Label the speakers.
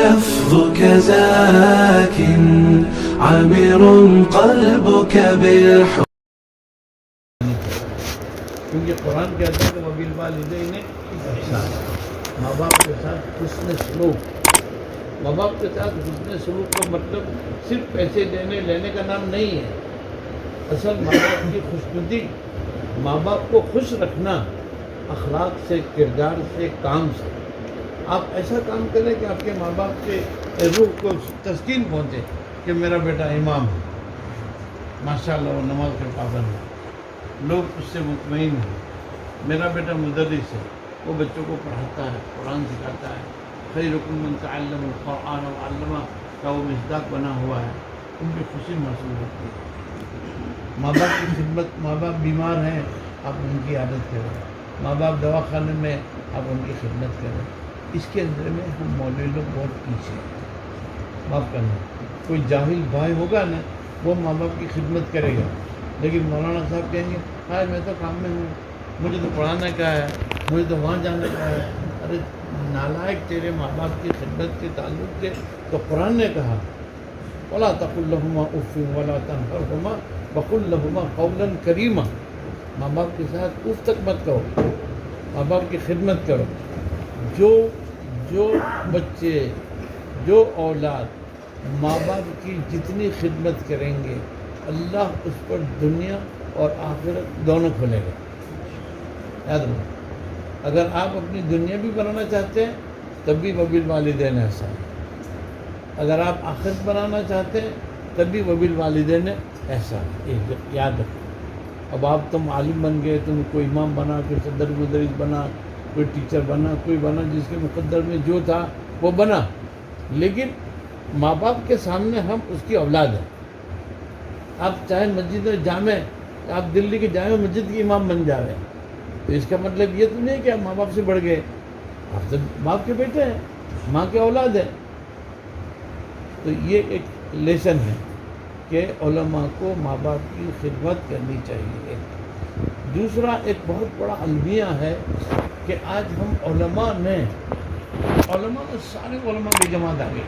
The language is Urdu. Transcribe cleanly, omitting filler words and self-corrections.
Speaker 1: لفظك زاك عامر قلبك بالحب.
Speaker 2: کیونکہ قرآن کہتا ہے کہ وبالوالدین احسان، ماں باپ کے ساتھ حسن سلوک. ماں باپ کے ساتھ حسن سلوک کا مطلب صرف پیسے دینے لینے کا نام نہیں ہے. اصل ماں باپ کی خوشنودی، ماں باپ کو خوش رکھنا اخلاق سے، کردار سے، کام سے. آپ ایسا کام کریں کہ آپ کے ماں باپ کے روح کو تسکین پہنچے کہ میرا بیٹا امام ہے، ماشاءاللہ وہ نماز کے پابند ہے، لوگ اس سے مطمئن ہیں. میرا بیٹا مدرس ہے، وہ بچوں کو پڑھاتا ہے، قرآن سکھاتا ہے. خیرکم من تعلم القرآن وعلمہ کا وہ مصداق بنا ہوا ہے. ان کی خوشی محسوس ہوتی ہے. ماں باپ کی خدمت، ماں باپ بیمار ہیں آپ ان کی عادت کریں، ماں باپ دواخانے میں آپ ان کی خدمت کریں. اس کے اندر میں ہم مولوی لوگ بہت پیچھے ہیں. معاف کرنا، کوئی جاہل بھائی ہوگا نا وہ ماں باپ کی خدمت کرے گا، لیکن مولانا صاحب کہیں گے ہاں میں تو کام میں ہوں، مجھے تو پڑھانے کا ہے، مجھے تو وہاں جانے کا ہے. ارے نالائق، تیرے ماں باپ کی خدمت کے تعلق سے تو قرآن نے کہا وَلَا تَقُلْ لَهُمَا اُفٍّ وَلَا تَنْهَرْهُمَا وَقُلْ لَهُمَا قَوْلًا كَرِيمًا. ماں باپ کے ساتھ اف تک مت کرو، ماں باپ کی خدمت کرو. جو بچے، جو اولاد ماں باپ کی جتنی خدمت کریں گے اللہ اس پر دنیا اور آخرت دونوں کھولے گا. یاد رکھو، اگر آپ اپنی دنیا بھی بنانا چاہتے ہیں تب بھی وبالوالدین احسان، اگر آپ آخرت بنانا چاہتے ہیں تب بھی وبالوالدین احسان. یاد رکھو. اب آپ تم عالم بن گئے، تم کوئی امام بنا، کوئی صدر مدرس بنا، کوئی ٹیچر بنا، کوئی بنا، جس کے مقدر میں جو تھا وہ بنا، لیکن ماں باپ کے سامنے ہم اس کی اولاد ہیں. آپ چاہے مسجد جامع، آپ دلی کے جامع مسجد کے امام بن جا رہے ہیں تو اس کا مطلب یہ تو نہیں کہ آپ ماں باپ سے بڑھ گئے. آپ تو باپ کے بیٹے ہیں، ماں کے اولاد ہیں. تو یہ ایک لیسن ہے کہ علماء کو ماں باپ کی خدمت کرنی چاہیے. دوسرا ایک بہت بڑا المیہ ہے کہ آج ہم علماء نے سارے علماء کی جماعت آ گئی.